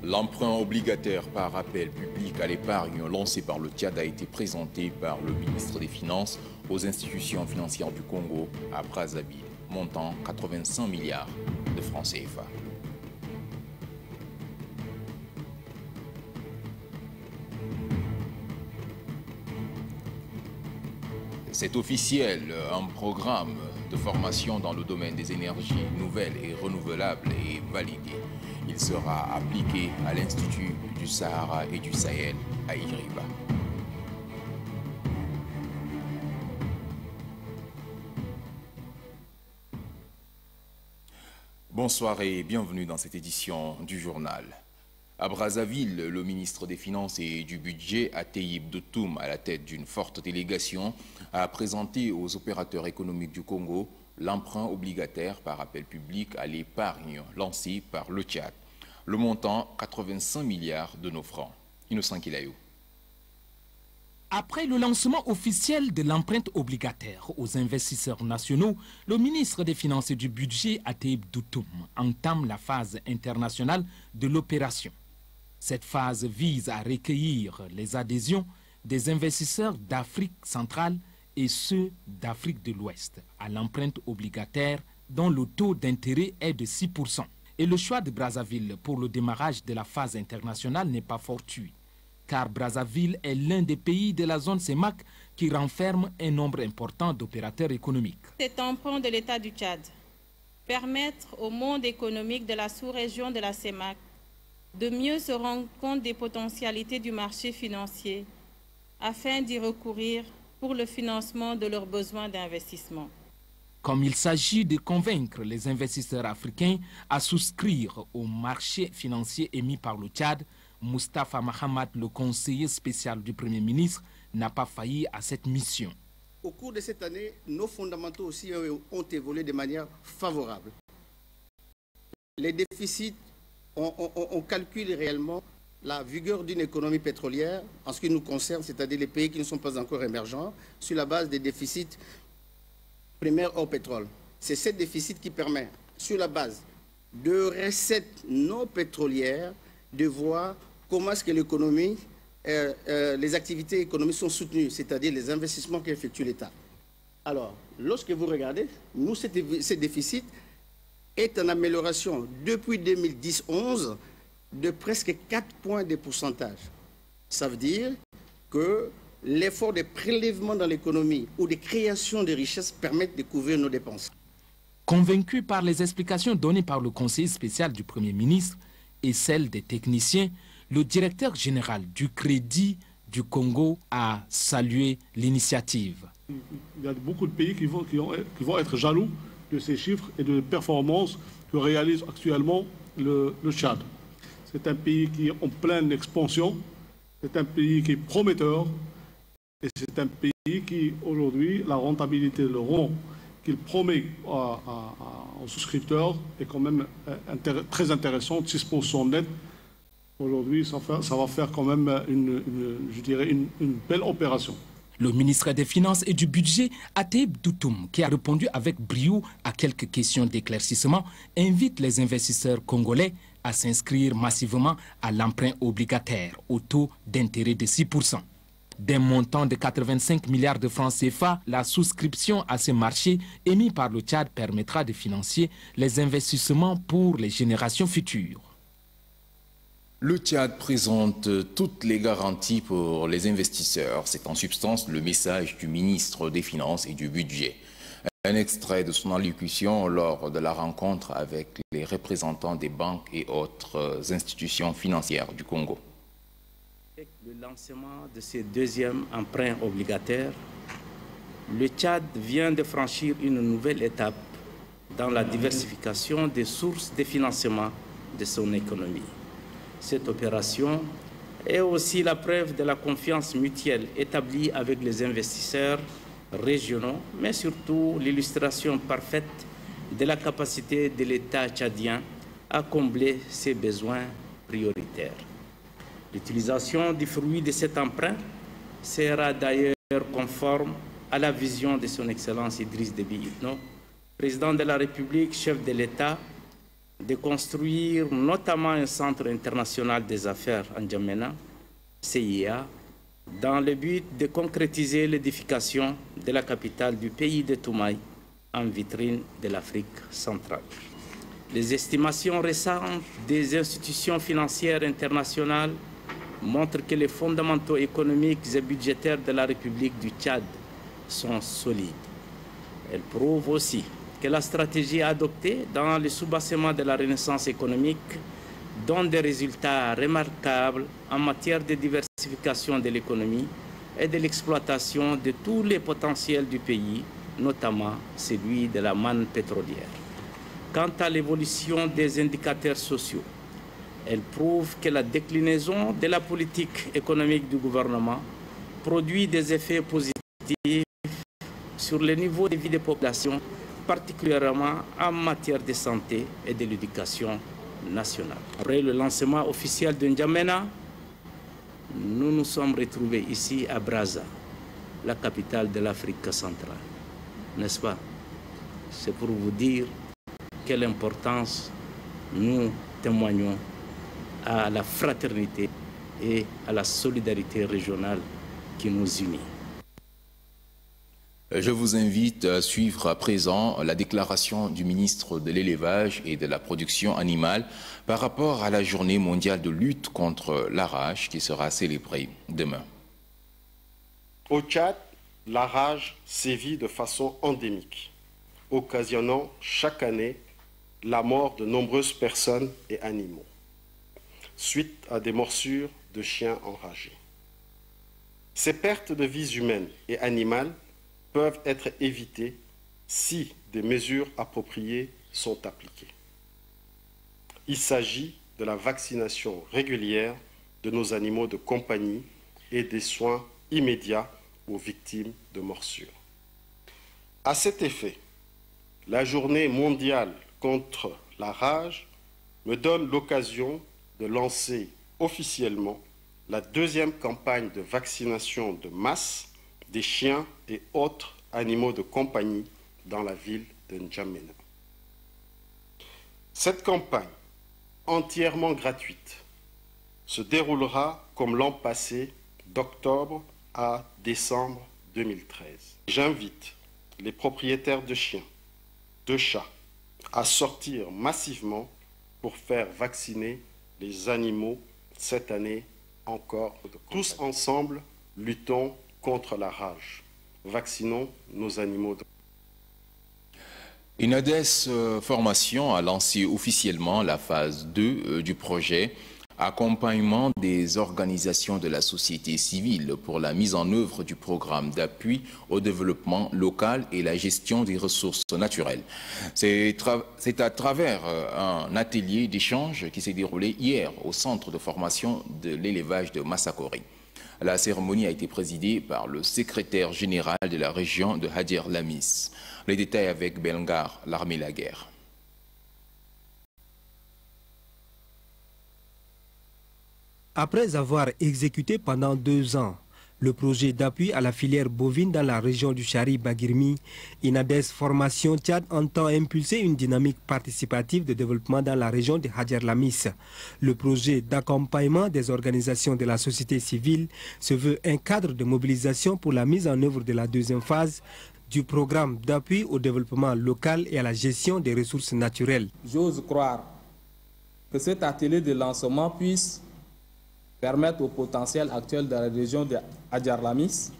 L'emprunt obligataire par appel public à l'épargne lancé par le Tchad a été présenté par le ministre des Finances aux institutions financières du Congo à Brazzaville, montant 85 milliards de francs CFA. C'est officiel, un programme de formation dans le domaine des énergies nouvelles et renouvelables est validé. Il sera appliqué à l'Institut du Sahara et du Sahel à Iriba. Bonsoir et bienvenue dans cette édition du journal. À Brazzaville, le ministre des Finances et du Budget, Ateyib Doutoum, à la tête d'une forte délégation, a présenté aux opérateurs économiques du Congo l'emprunt obligataire par appel public à l'épargne lancé par le Tchad. Le montant, 85 milliards de nos francs. Innocent Kilayou. Après le lancement officiel de l'empreinte obligataire aux investisseurs nationaux, le ministre des Finances et du Budget, Ateyib Doutoum, entame la phase internationale de l'opération. Cette phase vise à recueillir les adhésions des investisseurs d'Afrique centrale et ceux d'Afrique de l'Ouest à l'empreinte obligataire dont le taux d'intérêt est de 6%. Et le choix de Brazzaville pour le démarrage de la phase internationale n'est pas fortuit, car Brazzaville est l'un des pays de la zone CEMAC qui renferme un nombre important d'opérateurs économiques. Cet emprunt de l'État du Tchad permettre au monde économique de la sous-région de la CEMAC de mieux se rendre compte des potentialités du marché financier afin d'y recourir pour le financement de leurs besoins d'investissement. Comme il s'agit de convaincre les investisseurs africains à souscrire au marché financier émis par le Tchad, Moustapha Mahamat, le conseiller spécial du Premier ministre, n'a pas failli à cette mission. Au cours de cette année, nos fondamentaux aussi ont évolué de manière favorable. Les déficits, on calcule réellement la vigueur d'une économie pétrolière en ce qui nous concerne, c'est-à-dire les pays qui ne sont pas encore émergents, sur la base des déficits primaires hors pétrole. C'est ce déficit qui permet, sur la base de recettes non pétrolières, de voir comment est-ce que l'économie, les activités économiques sont soutenues, c'est-à-dire les investissements qu'effectue l'État. Alors, lorsque vous regardez, nous, ce déficit est en amélioration depuis 2010-11 de presque 4 points de pourcentage. Ça veut dire que l'effort de prélèvement dans l'économie ou de création de richesses permettent de couvrir nos dépenses. Convaincu par les explications données par le conseiller spécial du Premier ministre et celles des techniciens, le directeur général du Crédit du Congo a salué l'initiative. Il y a beaucoup de pays qui vont être jaloux de ces chiffres et de performances que réalise actuellement le Tchad. C'est un pays qui est en pleine expansion, c'est un pays qui est prometteur et c'est un pays qui, aujourd'hui, la rentabilité, le rond qu'il promet aux souscripteurs est quand même très intéressante, 6% net. Aujourd'hui, ça va faire quand même, je dirais, une belle opération. Le ministre des Finances et du Budget, Ateyib Doutoum, qui a répondu avec brio à quelques questions d'éclaircissement, invite les investisseurs congolais à s'inscrire massivement à l'emprunt obligataire au taux d'intérêt de 6%. D'un montant de 85 milliards de francs CFA, la souscription à ce marché émis par le Tchad permettra de financer les investissements pour les générations futures. Le Tchad présente toutes les garanties pour les investisseurs. C'est en substance le message du ministre des Finances et du Budget. Un extrait de son allocution lors de la rencontre avec les représentants des banques et autres institutions financières du Congo. Avec le lancement de ce deuxième emprunt obligataire, le Tchad vient de franchir une nouvelle étape dans la diversification des sources de financement de son économie. Cette opération est aussi la preuve de la confiance mutuelle établie avec les investisseurs régionaux, mais surtout l'illustration parfaite de la capacité de l'État tchadien à combler ses besoins prioritaires. L'utilisation du fruit de cet emprunt sera d'ailleurs conforme à la vision de son Excellence Idriss Déby Itno, président de la République, chef de l'État, de construire notamment un centre international des affaires en N'Djamena, CIA, dans le but de concrétiser l'édification de la capitale du pays de Toumaï en vitrine de l'Afrique centrale. Les estimations récentes des institutions financières internationales montrent que les fondamentaux économiques et budgétaires de la République du Tchad sont solides. Elles prouvent aussi que la stratégie adoptée dans le soubassement de la renaissance économique donne des résultats remarquables en matière de diversification de l'économie et de l'exploitation de tous les potentiels du pays, notamment celui de la manne pétrolière. Quant à l'évolution des indicateurs sociaux, elle prouve que la déclinaison de la politique économique du gouvernement produit des effets positifs sur le niveau de vie des populations, particulièrement en matière de santé et de l'éducation nationale. Après le lancement officiel de N'Djamena, nous nous sommes retrouvés ici à Brazza, la capitale de l'Afrique centrale. N'est-ce pas? C'est pour vous dire quelle importance nous témoignons à la fraternité et à la solidarité régionale qui nous unit. Je vous invite à suivre à présent la déclaration du ministre de l'Élevage et de la Production animale par rapport à la journée mondiale de lutte contre la rage qui sera célébrée demain. Au Tchad, la rage sévit de façon endémique, occasionnant chaque année la mort de nombreuses personnes et animaux, suite à des morsures de chiens enragés. Ces pertes de vies humaines et animales peuvent être évitées si des mesures appropriées sont appliquées. Il s'agit de la vaccination régulière de nos animaux de compagnie et des soins immédiats aux victimes de morsures. À cet effet, la journée mondiale contre la rage me donne l'occasion de lancer officiellement la deuxième campagne de vaccination de masse des chiens et autres animaux de compagnie dans la ville de N'Djamena. Cette campagne, entièrement gratuite, se déroulera comme l'an passé, d'octobre à décembre 2013. J'invite les propriétaires de chiens, de chats, à sortir massivement pour faire vacciner les animaux cette année encore. Tous ensemble, luttons contre la rage. Vaccinons nos animaux. Inades Formation a lancé officiellement la phase 2 du projet accompagnement des organisations de la société civile pour la mise en œuvre du programme d'appui au développement local et la gestion des ressources naturelles. C'est à travers un atelier d'échange qui s'est déroulé hier au centre de formation de l'élevage de Massakori. La cérémonie a été présidée par le secrétaire général de la région de Hadjer Lamis. Les détails avec Belngar, l'armée la guerre. Après avoir exécuté pendant 2 ans le projet d'appui à la filière bovine dans la région du Chari-Bagirmi, Inades Formation Tchad entend impulser une dynamique participative de développement dans la région de Hadjer Lamis. Le projet d'accompagnement des organisations de la société civile se veut un cadre de mobilisation pour la mise en œuvre de la deuxième phase du programme d'appui au développement local et à la gestion des ressources naturelles. J'ose croire que cet atelier de lancement puisse permettre au potentiel actuel de la région de Hadjer Lamis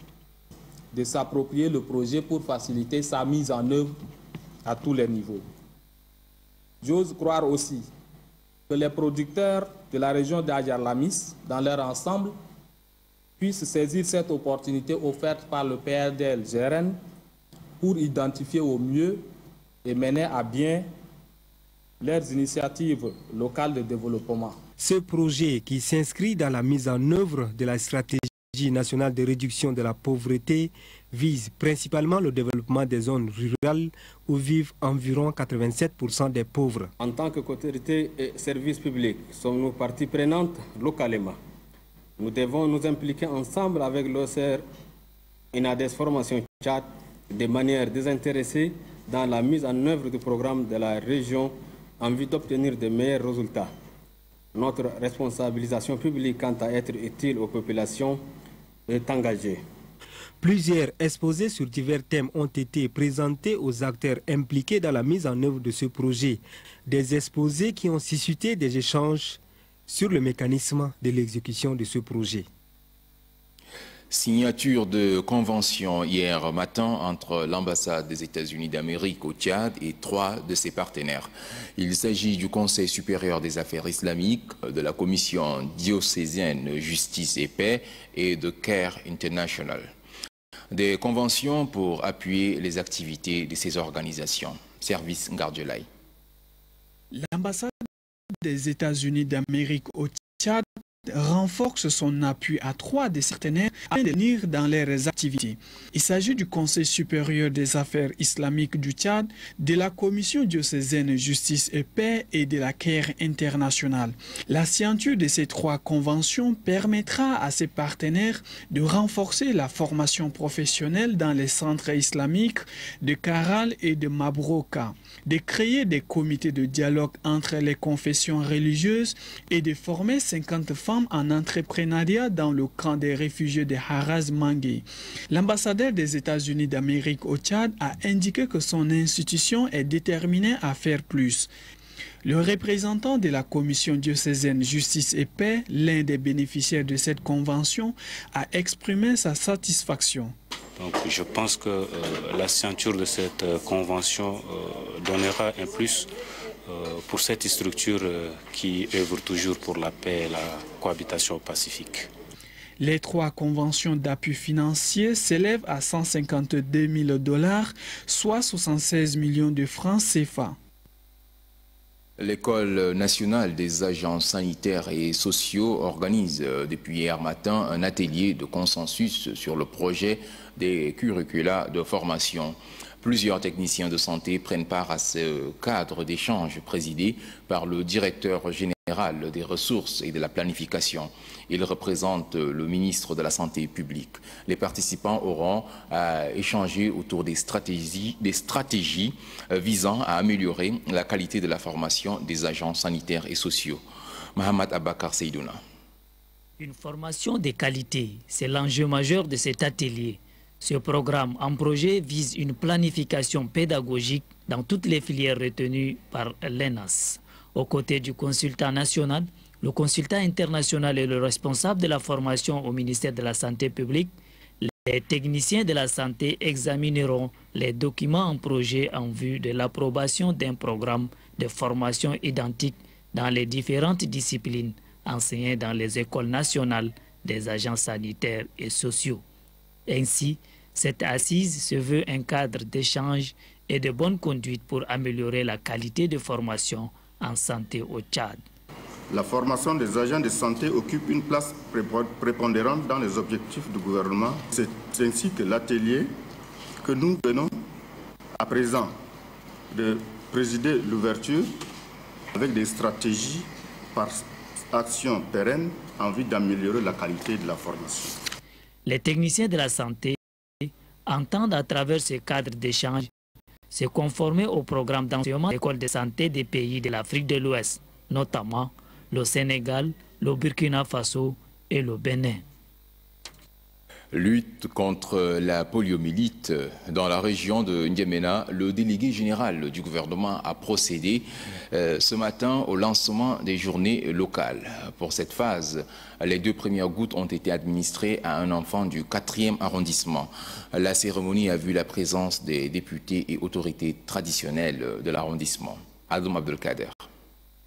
de s'approprier le projet pour faciliter sa mise en œuvre à tous les niveaux. J'ose croire aussi que les producteurs de la région de Hadjer Lamis, dans leur ensemble, puissent saisir cette opportunité offerte par le PRDL GRN pour identifier au mieux et mener à bien leurs initiatives locales de développement. Ce projet, qui s'inscrit dans la mise en œuvre de la stratégie nationale de réduction de la pauvreté, vise principalement le développement des zones rurales où vivent environ 87% des pauvres. En tant qu'autorité et service public, sommes-nous partie prenante localement. Nous devons nous impliquer ensemble avec l'OCR Inades Formation Tchad de manière désintéressée dans la mise en œuvre du programme de la région en vue d'obtenir de meilleurs résultats. Notre responsabilisation publique quant à être utile aux populations est engagée. Plusieurs exposés sur divers thèmes ont été présentés aux acteurs impliqués dans la mise en œuvre de ce projet. Des exposés qui ont suscité des échanges sur le mécanisme de l'exécution de ce projet. Signature de convention hier matin entre l'ambassade des États-Unis d'Amérique au Tchad et 3 de ses partenaires. Il s'agit du Conseil supérieur des affaires islamiques, de la Commission diocésaine Justice et Paix et de CARE International. Des conventions pour appuyer les activités de ces organisations. Service Ngardjelay. L'ambassade des États-Unis d'Amérique au Tchad renforce son appui à 3 de ses partenaires à venir dans leurs activités. Il s'agit du Conseil supérieur des affaires islamiques du Tchad, de la Commission diocésaine Justice et Paix et de la CARE International. La signature de ces 3 conventions permettra à ses partenaires de renforcer la formation professionnelle dans les centres islamiques de Karal et de Mabroka, de créer des comités de dialogue entre les confessions religieuses et de former 50 femmes en entrepreneuriat dans le camp des réfugiés de Haraz Mangé. L'ambassadeur des États-Unis d'Amérique au Tchad a indiqué que son institution est déterminée à faire plus. Le représentant de la Commission diocésaine Justice et Paix, l'un des bénéficiaires de cette convention, a exprimé sa satisfaction. Donc, je pense que la signature de cette convention donnera un plus pour cette structure qui œuvre toujours pour la paix et la cohabitation pacifique. Les 3 conventions d'appui financier s'élèvent à 152 000 $, soit 76 millions de francs CFA. L'École nationale des agents sanitaires et sociaux organise depuis hier matin un atelier de consensus sur le projet des curricula de formation. Plusieurs techniciens de santé prennent part à ce cadre d'échange présidé par le directeur général des ressources et de la planification. Il représente le ministre de la Santé publique. Les participants auront à échanger autour des stratégies visant à améliorer la qualité de la formation des agents sanitaires et sociaux. Mohamed Abakar Seydouna. Une formation de qualité, c'est l'enjeu majeur de cet atelier. Ce programme en projet vise une planification pédagogique dans toutes les filières retenues par l'ENAS. Aux côtés du consultant national, le consultant international et le responsable de la formation au ministère de la Santé publique, les techniciens de la santé examineront les documents en projet en vue de l'approbation d'un programme de formation identique dans les différentes disciplines enseignées dans les écoles nationales des agents sanitaires et sociaux. Ainsi, cette assise se veut un cadre d'échange et de bonne conduite pour améliorer la qualité de formation en santé au Tchad. La formation des agents de santé occupe une place prépondérante dans les objectifs du gouvernement. C'est ainsi que l'atelier que nous venons à présent de présider l'ouverture avec des stratégies par action pérenne en vue d'améliorer la qualité de la formation. Les techniciens de la santé entendent à travers ce cadre d'échange se conformer au programme d'enseignement d'école de santé des pays de l'Afrique de l'Ouest, notamment le Sénégal, le Burkina Faso et le Bénin. Lutte contre la poliomyélite dans la région de N'Djamena, le délégué général du gouvernement a procédé ce matin au lancement des journées locales. Pour cette phase, les 2 premières gouttes ont été administrées à un enfant du 4e arrondissement. La cérémonie a vu la présence des députés et autorités traditionnelles de l'arrondissement. Adam Abdelkader.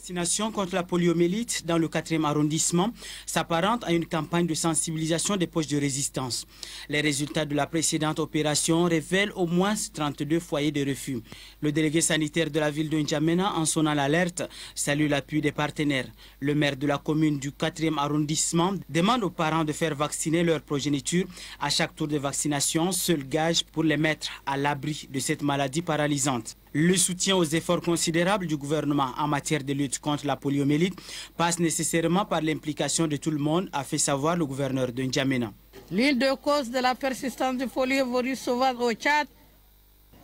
La vaccination contre la poliomyélite dans le 4e arrondissement s'apparente à une campagne de sensibilisation des poches de résistance. Les résultats de la précédente opération révèlent au moins 32 foyers de refus. Le délégué sanitaire de la ville de N'Djamena, en sonnant l'alerte, salue l'appui des partenaires. Le maire de la commune du 4e arrondissement demande aux parents de faire vacciner leur progéniture à chaque tour de vaccination, seul gage pour les mettre à l'abri de cette maladie paralysante. Le soutien aux efforts considérables du gouvernement en matière de lutte contre la poliomyélite passe nécessairement par l'implication de tout le monde, a fait savoir le gouverneur de N'Djamena. L'une des causes de la persistance du poliovirus sauvage au Tchad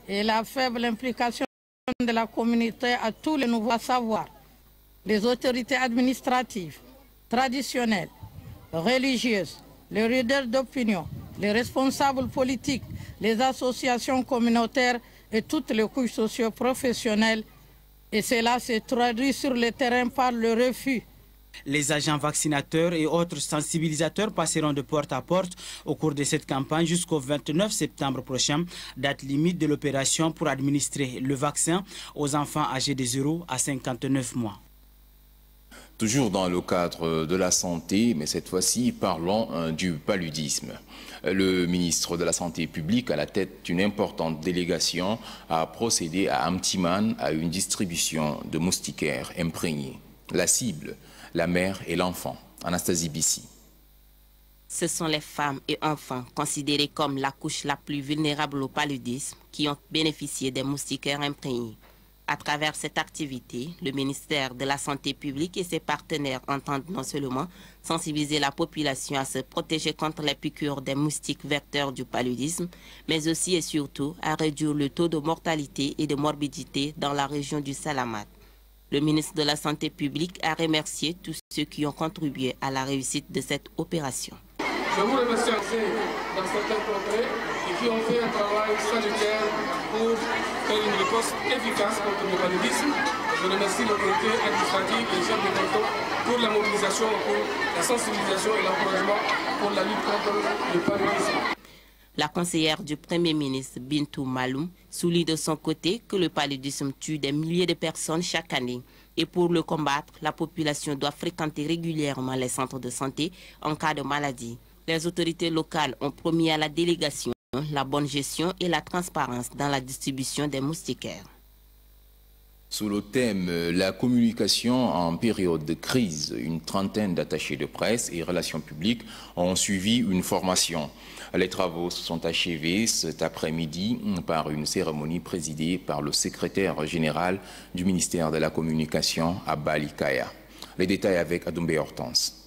est la faible implication de la communauté à tous les nouveaux savoirs, les autorités administratives, traditionnelles, religieuses, les leaders d'opinion, les responsables politiques, les associations communautaires et toutes les couches socio-professionnelles. Et cela se traduit sur le terrain par le refus. Les agents vaccinateurs et autres sensibilisateurs passeront de porte à porte au cours de cette campagne jusqu'au 29 septembre prochain, date limite de l'opération pour administrer le vaccin aux enfants âgés de 0 à 59 mois. Toujours dans le cadre de la santé, mais cette fois-ci, parlons du paludisme. Le ministre de la Santé publique, à la tête d'une importante délégation, a procédé à Amtiman à une distribution de moustiquaires imprégnés. La cible, la mère et l'enfant. Anastasie Bissi. Ce sont les femmes et enfants considérés comme la couche la plus vulnérable au paludisme qui ont bénéficié des moustiquaires imprégnés. À travers cette activité, le ministère de la Santé publique et ses partenaires entendent non seulement sensibiliser la population à se protéger contre les piqûres des moustiques vecteurs du paludisme, mais aussi et surtout à réduire le taux de mortalité et de morbidité dans la région du Salamat. Le ministre de la Santé publique a remercié tous ceux qui ont contribué à la réussite de cette opération. Je vous remercie dans certains contrées et qui ont fait un travail sanitaire pour faire une réponse efficace contre le paludisme. Je remercie l'autorité administrative et les chefs de canton pour la mobilisation, pour la sensibilisation et l'encouragement pour la lutte contre le paludisme. La conseillère du Premier ministre, Bintou Maloum, souligne de son côté que le paludisme tue des milliers de personnes chaque année. Et pour le combattre, la population doit fréquenter régulièrement les centres de santé en cas de maladie. Les autorités locales ont promis à la délégation la bonne gestion et la transparence dans la distribution des moustiquaires. Sous le thème « La communication en période de crise », une trentaine d'attachés de presse et relations publiques ont suivi une formation. Les travaux se sont achevés cet après-midi par une cérémonie présidée par le secrétaire général du ministère de la Communication, Abali Kaya. Les détails avec Adoumbe Hortense.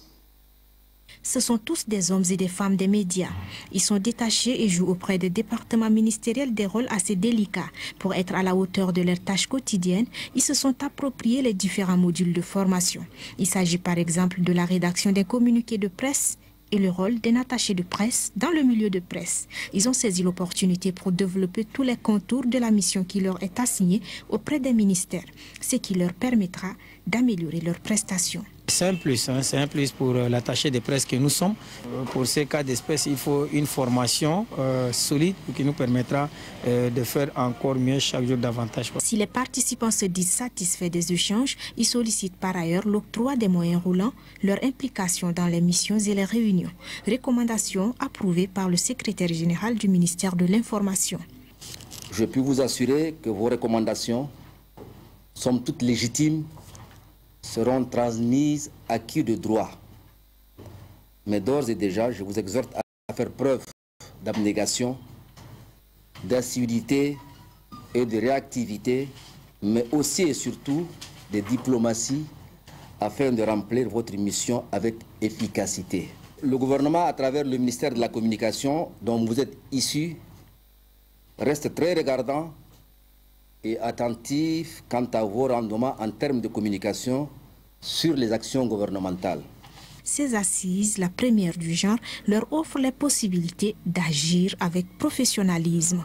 Ce sont tous des hommes et des femmes des médias. Ils sont détachés et jouent auprès des départements ministériels des rôles assez délicats. Pour être à la hauteur de leurs tâches quotidiennes, ils se sont appropriés les différents modules de formation. Il s'agit par exemple de la rédaction des communiqués de presse et le rôle d'un attaché de presse dans le milieu de presse. Ils ont saisi l'opportunité pour développer tous les contours de la mission qui leur est assignée auprès des ministères, ce qui leur permettra d'améliorer leurs prestations. C'est un plus pour l'attaché de presse que nous sommes. Pour ces cas d'espèce, il faut une formation solide qui nous permettra de faire encore mieux chaque jour davantage. Si les participants se disent satisfaits des échanges, ils sollicitent par ailleurs l'octroi des moyens roulants, leur implication dans les missions et les réunions. Recommandations approuvées par le secrétaire général du ministère de l'Information. Je puis vous assurer que vos recommandations sont toutes légitimes, seront transmises à qui de droit. Mais d'ores et déjà, je vous exhorte à faire preuve d'abnégation, d'assiduité et de réactivité, mais aussi et surtout de diplomatie afin de remplir votre mission avec efficacité. Le gouvernement, à travers le ministère de la Communication, dont vous êtes issus, reste très regardant et attentif quant à vos rendements en termes de communication sur les actions gouvernementales. Ces assises, la première du genre, leur offrent les possibilités d'agir avec professionnalisme.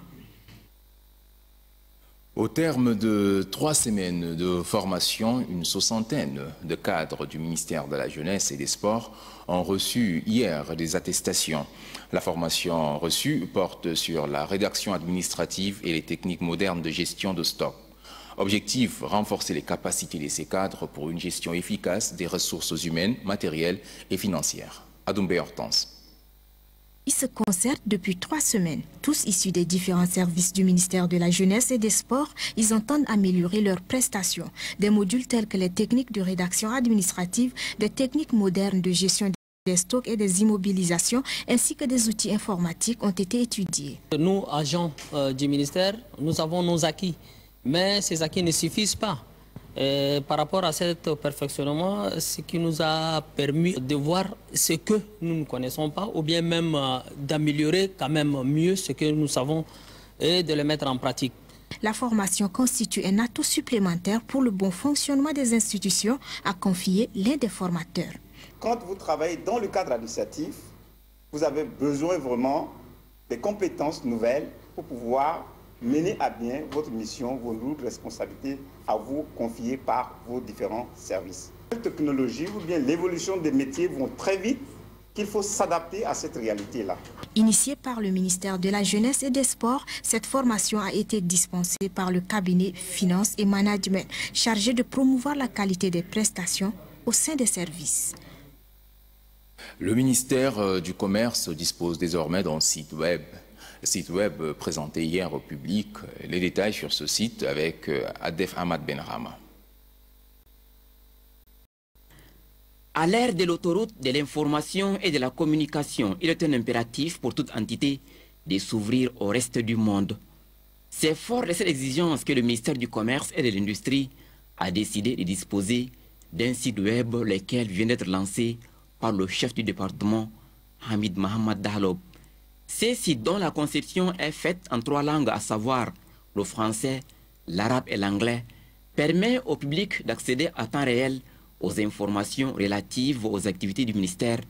Au terme de 3 semaines de formation, une soixantaine de cadres du ministère de la Jeunesse et des Sports ont reçu hier des attestations. La formation reçue porte sur la rédaction administrative et les techniques modernes de gestion de stock. Objectif, renforcer les capacités de ces cadres pour une gestion efficace des ressources humaines, matérielles et financières. Adoumbe Hortense. Ils se concertent depuis 3 semaines. Tous issus des différents services du ministère de la Jeunesse et des Sports, ils entendent améliorer leurs prestations. Des modules tels que les techniques de rédaction administrative, des techniques modernes de gestion des stocks et des immobilisations, ainsi que des outils informatiques ont été étudiés. Nous, agents du ministère, nous avons nos acquis, mais ces acquis ne suffisent pas. Par rapport à cet perfectionnement, ce qui nous a permis de voir ce que nous ne connaissons pas, ou bien même d'améliorer quand même mieux ce que nous savons et de le mettre en pratique. La formation constitue un atout supplémentaire pour le bon fonctionnement des institutions, a confié l'un des formateurs. Quand vous travaillez dans le cadre administratif, vous avez besoin vraiment des compétences nouvelles pour pouvoir mener à bien votre mission, vos lourdes responsabilités à vous confier par vos différents services. La technologie ou bien l'évolution des métiers vont très vite, qu'il faut s'adapter à cette réalité-là. Initiée par le ministère de la Jeunesse et des Sports, cette formation a été dispensée par le cabinet Finance et Management, chargé de promouvoir la qualité des prestations au sein des services. Le ministère du Commerce dispose désormais d'un site web. Le site web présenté hier au public. Les détails sur ce site avec Adef Ahmad Benrama. À l'ère de l'autoroute de l'information et de la communication, il est un impératif pour toute entité de s'ouvrir au reste du monde. C'est fort de cette exigence que le ministère du Commerce et de l'Industrie a décidé de disposer d'un site web lequel vient d'être lancé par le chef du département, Hamid Mohamed Dahlob. C'est site dont la conception est faite en 3 langues, à savoir le français, l'arabe et l'anglais, permet au public d'accéder à temps réel aux informations relatives aux activités du ministère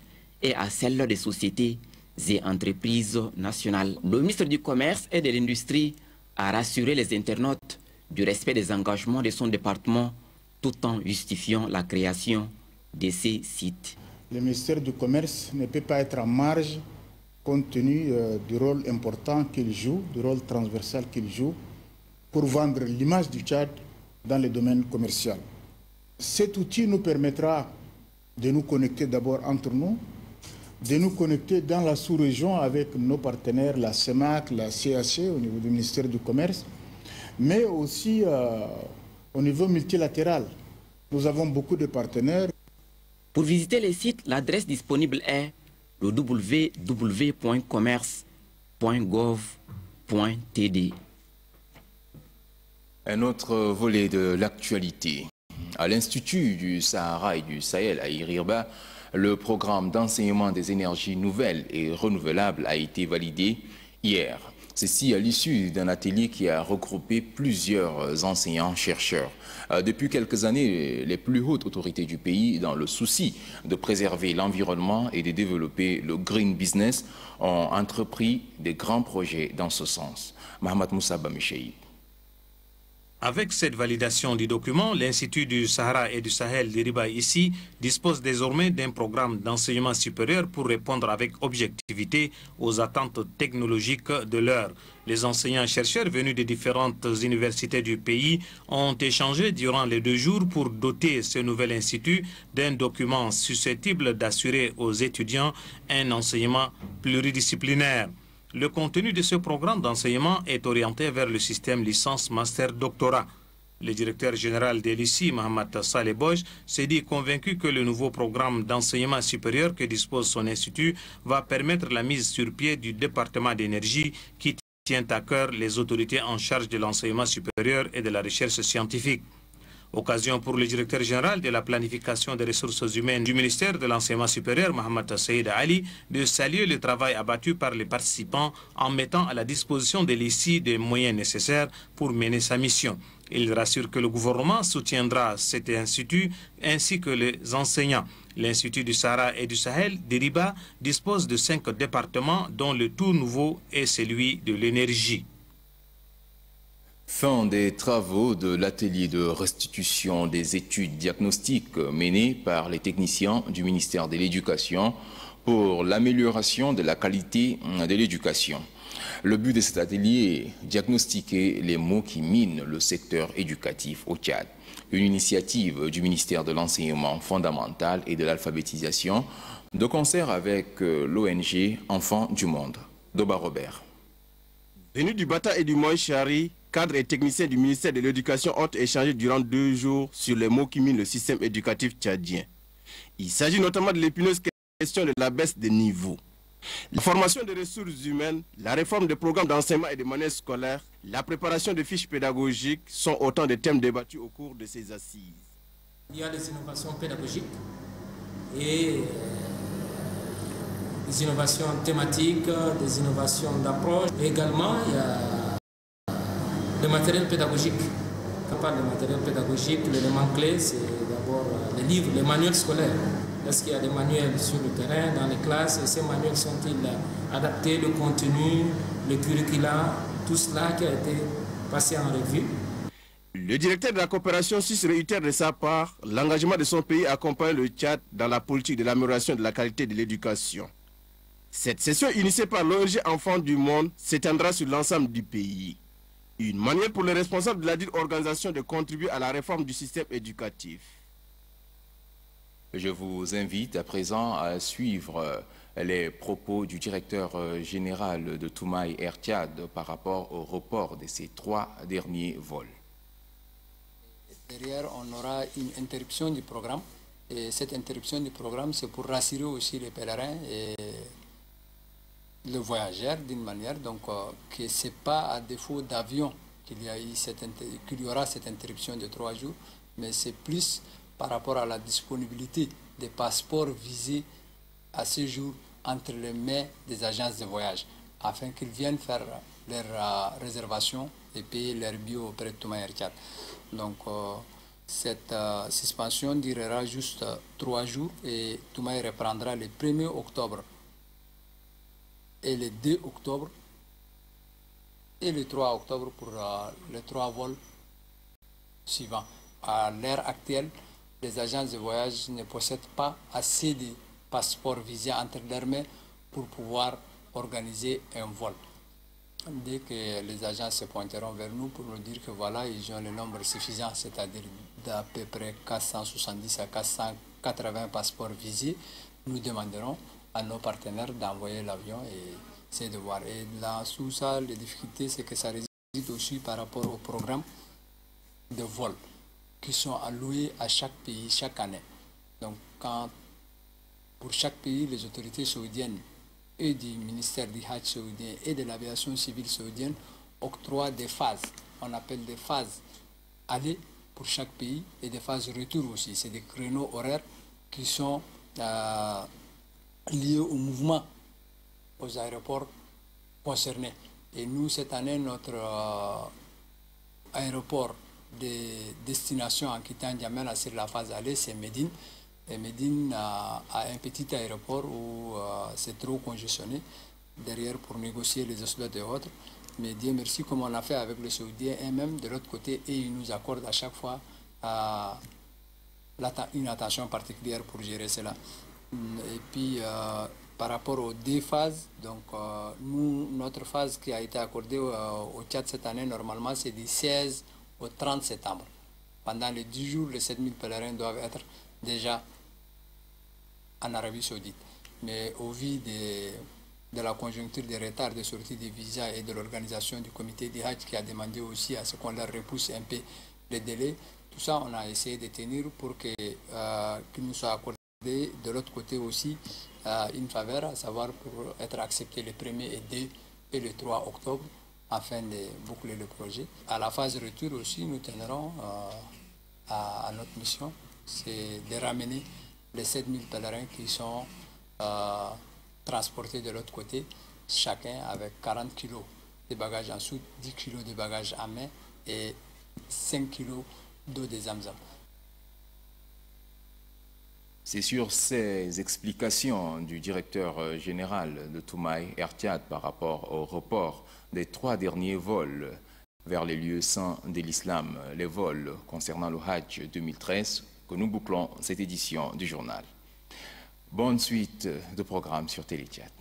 et à celles des sociétés et entreprises nationales. Le ministre du Commerce et de l'Industrie a rassuré les internautes du respect des engagements de son département tout en justifiant la création de ces sites. Le ministère du Commerce ne peut pas être en marge compte tenu du rôle important qu'il joue, du rôle transversal qu'il joue pour vendre l'image du Tchad dans le domaine commercial. Cet outil nous permettra de nous connecter d'abord entre nous, de nous connecter dans la sous-région avec nos partenaires, la CEMAC, la CAC au niveau du ministère du Commerce, mais aussi au niveau multilatéral. Nous avons beaucoup de partenaires. Pour visiter les sites, l'adresse disponible est le www.commerce.gov.td. Un autre volet de l'actualité. À l'Institut du Sahara et du Sahel à Irirba, le programme d'enseignement des énergies nouvelles et renouvelables a été validé hier. Ceci à l'issue d'un atelier qui a regroupé plusieurs enseignants-chercheurs. Depuis quelques années, les plus hautes autorités du pays, dans le souci de préserver l'environnement et de développer le green business, ont entrepris de grands projets dans ce sens. Mohamed Moussa Bamicheï. Avec cette validation du document, l'Institut du Sahara et du Sahel d'Iriba ici dispose désormais d'un programme d'enseignement supérieur pour répondre avec objectivité aux attentes technologiques de l'heure. Les enseignants-chercheurs venus des différentes universités du pays ont échangé durant les 2 jours pour doter ce nouvel institut d'un document susceptible d'assurer aux étudiants un enseignement pluridisciplinaire. Le contenu de ce programme d'enseignement est orienté vers le système licence-master-doctorat. Le directeur général de l'ICI, Mohamed Saleh Boj, s'est dit convaincu que le nouveau programme d'enseignement supérieur que dispose son institut va permettre la mise sur pied du département d'énergie qui tient à cœur les autorités en charge de l'enseignement supérieur et de la recherche scientifique. Occasion pour le directeur général de la planification des ressources humaines du ministère de l'enseignement supérieur, Mohamed Saïd Ali, de saluer le travail abattu par les participants en mettant à la disposition de l'ICI des moyens nécessaires pour mener sa mission. Il rassure que le gouvernement soutiendra cet institut ainsi que les enseignants. L'Institut du Sahara et du Sahel d'Iriba dispose de 5 départements dont le tout nouveau est celui de l'énergie. Fin des travaux de l'atelier de restitution des études diagnostiques menées par les techniciens du ministère de l'Éducation pour l'amélioration de la qualité de l'éducation. Le but de cet atelier est diagnostiquer les maux qui minent le secteur éducatif au Tchad. Une initiative du ministère de l'Enseignement fondamental et de l'alphabétisation de concert avec l'ONG Enfants du Monde. Doba Robert. Venus du Bata et du Moïchari, cadres et techniciens du ministère de l'Éducation ont échangé durant 2 jours sur les maux qui minent le système éducatif tchadien. Il s'agit notamment de l'épineuse question de la baisse des niveaux. La formation des ressources humaines, la réforme des programmes d'enseignement et de manuels scolaires, la préparation de fiches pédagogiques sont autant de thèmes débattus au cours de ces assises. Il y a des innovations pédagogiques et des innovations thématiques, des innovations d'approche. Également, il y a le matériel pédagogique. Quand on parle de matériel pédagogique, l'élément clé, c'est d'abord les livres, les manuels scolaires. Est-ce qu'il y a des manuels sur le terrain, dans les classes, et ces manuels sont-ils adaptés, le contenu, le curricula, tout cela qui a été passé en revue. Le directeur de la coopération suisse réitère de sa part l'engagement de son pays à accompagner le Tchad dans la politique de l'amélioration de la qualité de l'éducation. Cette session initiée par l'ONG Enfants du Monde s'étendra sur l'ensemble du pays. Une manière pour les responsables de la dite organisation de contribuer à la réforme du système éducatif. Je vous invite à présent à suivre les propos du directeur général de Toumaï Air Tchad par rapport au report de ces 3 derniers vols. Derrière, on aura une interruption du programme. Et cette interruption du programme, c'est pour rassurer aussi les pèlerins et le voyageur d'une manière. Donc, que ce n'est pas à défaut d'avion qu'il y aura cette interruption de 3 jours, mais c'est plus par rapport à la disponibilité des passeports visés à ce jour entre les mains des agences de voyage, afin qu'ils viennent faire leur réservation et payer leur billet auprès de Toumaï Air Tchad. Donc cette suspension durera juste 3 jours et Toumaï reprendra le 1er octobre et le 2 octobre et le 3 octobre pour les 3 vols suivants. À l'heure actuelle, les agences de voyage ne possèdent pas assez de passeports visés entre leurs mains pour pouvoir organiser un vol. Dès que les agences se pointeront vers nous pour nous dire que voilà, ils ont le nombre suffisant, c'est-à-dire d'à peu près 470 à 480 passeports visés, nous demanderons à nos partenaires d'envoyer l'avion et c'est de voir. Et là, sous ça, les difficultés, c'est que ça réside aussi par rapport au programme de vol qui sont alloués à chaque pays chaque année. Donc, pour chaque pays, les autorités saoudiennes et du ministère du Hajj saoudien et de l'aviation civile saoudienne octroient des phases. On appelle des phases aller pour chaque pays et des phases retour aussi. C'est des créneaux horaires qui sont liés au mouvement aux aéroports concernés. Et nous, cette année, notre aéroport de destination en quittant N'Djamena sur la phase aller, c'est Médine. Et Médine a un petit aéroport où c'est trop congestionné derrière pour négocier les slots et autres. Mais Dieu merci, comme on a fait avec les Saoudiens et même de l'autre côté, et ils nous accordent à chaque fois une attention particulière pour gérer cela. Et puis, par rapport aux 2 phases, donc nous, notre phase qui a été accordée au Tchad cette année, normalement, c'est du 16 au 30 septembre. Pendant les 10 jours, les 7000 pèlerins doivent être déjà en Arabie Saoudite. Mais au vu de la conjoncture des retards de sortie des visas et de l'organisation du comité du Hajj qui a demandé aussi à ce qu'on leur repousse un peu les délais, tout ça, on a essayé de tenir pour qu'il nous soit accordé de l'autre côté aussi une faveur, à savoir pour être accepté le 1er et 2 et le 3 octobre afin de boucler le projet. À la phase retour aussi, nous tiendrons à notre mission, c'est de ramener les 7000 pèlerins qui sont transportés de l'autre côté, chacun avec 40 kg de bagages en soute, 10 kg de bagages en main et 5 kg d'eau de Zamzam. C'est sur ces explications du directeur général de Toumaï Air Tchad par rapport au report des 3 derniers vols vers les lieux saints de l'islam, les vols concernant le Hajj 2013, que nous bouclons cette édition du journal. Bonne suite de programmes sur Télé Tchad.